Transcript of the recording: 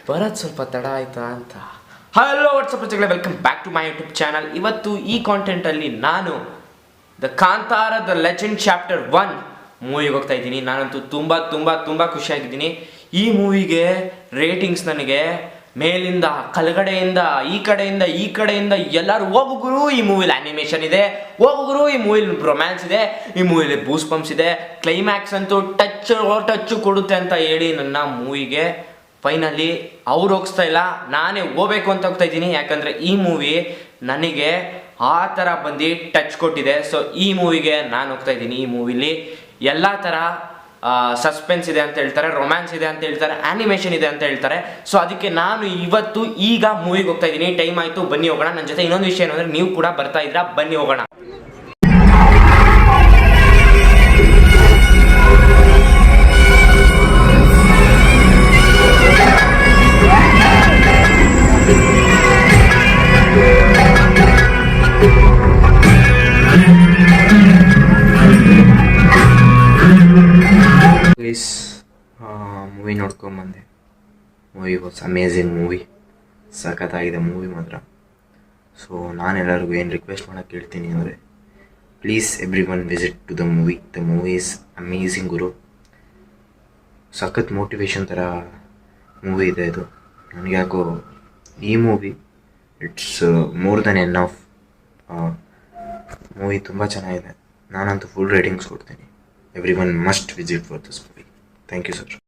ಬರೋದು ಸ್ವಲ್ಪ ತಡ ಆಯ್ತಾ ಅಂತ. ಹಲೋ ವಾಟ್ಸಪ್ ಪ್ರಜೆಗಳೇ, welcome back to my YouTube channel. ಇವತ್ತು ಈ ಕಾಂಟೆಂಟಲ್ಲಿ ನಾನು the Kantara the legend chapter 1 ಮೂವಿಗೆ ಹೋಗ್ತಾ ಇದ್ದೀನಿ. ನಾನಂತೂ ತುಂಬ ತುಂಬ ತುಂಬ ಖುಷಿಯಾಗಿದ್ದೀನಿ. ಈ ಮೂವಿಗೆ ರೇಟಿಂಗ್ಸ್ ನನಗೆ ಮೇಲಿಂದ ಕೆಳಗಡೆಯಿಂದ ಈ ಕಡೆಯಿಂದ ಎಲ್ಲರೂ ಹೋಗುರು ಈ ಮೂವಿಲಿ ಆ್ಯನಿಮೇಷನ್ ಇದೆ, ಹೋಗುರು ಈ ಮೂವಿಲಿ ರೊಮ್ಯಾನ್ಸ್ ಇದೆ, ಈ ಮೂವಿಲಿ ಬೂಸ್ ಪಂಪ್ಸ್ ಇದೆ, ಕ್ಲೈಮ್ಯಾಕ್ಸ್ ಅಂತೂ ಟಚ್ಚು ಕೊಡುತ್ತೆ ಅಂತ ಹೇಳಿ ನನ್ನ ಮೂವಿಗೆ ಫೈನಲಿ ಅವ್ರು ಹೋಗಿಸ್ತಾ ಇಲ್ಲ, ನಾನೇ ಹೋಗ್ಬೇಕು ಅಂತ ಹೋಗ್ತಾ ಇದ್ದೀನಿ. ಯಾಕಂದರೆ ಈ ಮೂವಿ ನನಗೆ ಆ ಥರ ಬಂದು ಟಚ್ ಕೊಟ್ಟಿದೆ. ಸೊ ಈ ಮೂವಿಗೆ ನಾನು ಹೋಗ್ತಾ ಇದ್ದೀನಿ. ಈ ಮೂವಿಲಿ ಎಲ್ಲ ಥರ ಸಸ್ಪೆನ್ಸ್ ಇದೆ ಅಂತ ಹೇಳ್ತಾರೆ, ರೊಮ್ಯಾನ್ಸ್ ಇದೆ ಅಂತ ಹೇಳ್ತಾರೆ, ಆ್ಯನಿಮೇಷನ್ ಇದೆ ಅಂತ ಹೇಳ್ತಾರೆ. ಸೊ ಅದಕ್ಕೆ ನಾನು ಇವತ್ತು ಈಗ ಮೂವಿಗೆ ಹೋಗ್ತಾ ಇದ್ದೀನಿ. ಟೈಮ್ ಆಯಿತು, ಬನ್ನಿ ಹೋಗೋಣ. ನನ್ನ ಜೊತೆ ಇನ್ನೊಂದು ವಿಷಯ ಏನಂದರೆ, ನೀವು ಕೂಡ ಬರ್ತಾ ಇದ್ದೀರಾ, ಬನ್ನಿ ಹೋಗೋಣ. ಮೂವಿ ನೋಡ್ಕೊಂಬಂದೆ. ಮೂವಿ ವಾಸ್ ಅಮೇಝಿಂಗ್ ಮೂವಿ, ಸಖತ್ತಾಗಿದೆ ಮೂವಿ ಮಾತ್ರ. ಸೊ ನಾನೆಲ್ಲರಿಗೂ ಏನು ರಿಕ್ವೆಸ್ಟ್ ಮಾಡೋಕ್ಕೆ ಹೇಳ್ತೀನಿ ಅಂದರೆ, please everyone visit to the movie. The movie is amazing ಗುರು. ಸಖತ್ ಮೋಟಿವೇಶನ್ ಥರ ಮೂವಿ ಇದೆ ಇದು. ನನಗೆ ಯಾಕೋ ಈ movie it's more than enough. Movie ತುಂಬ ಚೆನ್ನಾಗಿದೆ. ನಾನಂತೂ ಫುಲ್ ರೇಟಿಂಗ್ಸ್ ಕೊಡ್ತೀನಿ. Everyone must visit for this movie. Thank you sir.